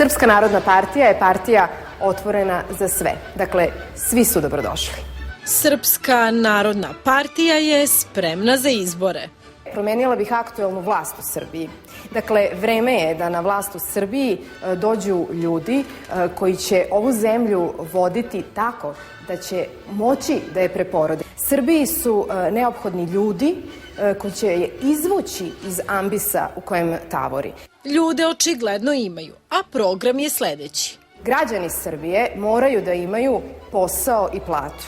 Srpska narodna partija je partija otvorena za sve. Dakle, svi su dobrodošli. Srpska narodna partija je spremna za izbore. Promenila bih aktuelnu vlast u Srbiji. Dakle, vreme je da na vlast u Srbiji dođu ljudi koji će ovu zemlju voditi tako da će moći da je preporode. Srbiji su neophodni ljudi koji će je izvući iz ambisa u kojem tavori. Ljude očigledno imaju, a program je sledeći. Građani Srbije moraju da imaju posao i platu.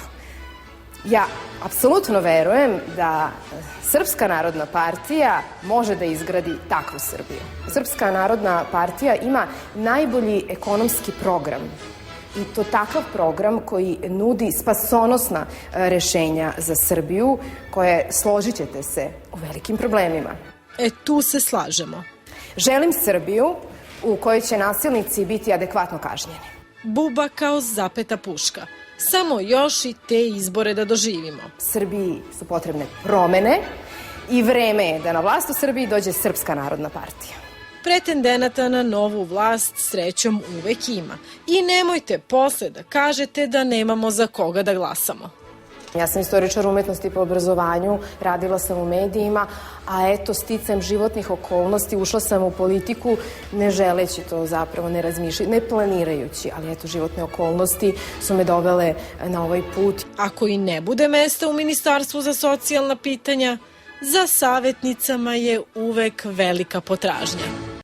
Ja apsolutno verujem da Srpska narodna partija može da izgradi takvu Srbiju. Srpska narodna partija ima najbolji ekonomski program i to takav program koji nudi spasonosna rešenja za Srbiju koje, složit ćete se, u velikim problemima. Tu se slažemo. Želim Srbiju u kojoj će nasilnici biti adekvatno kažnjeni. Buba kao zapeta puška. Samo još i te izbore da doživimo. Srbiji su potrebne promene i vreme je da na vlast u Srbiji dođe Srpska narodna partija. Pretendenata na novu vlast srećom uvek ima. I nemojte posle da kažete da nemamo za koga da glasamo. Ja sam istoričar umetnosti po obrazovanju, radila sam u medijima, a eto, sticajem životnih okolnosti ušla sam u politiku ne želeći to zapravo, ne razmišljajući, ne planirajući, ali eto, životne okolnosti su me dovele na ovaj put. Ako i ne bude mesta u Ministarstvu za socijalna pitanja, za savetnicama je uvek velika potražnja.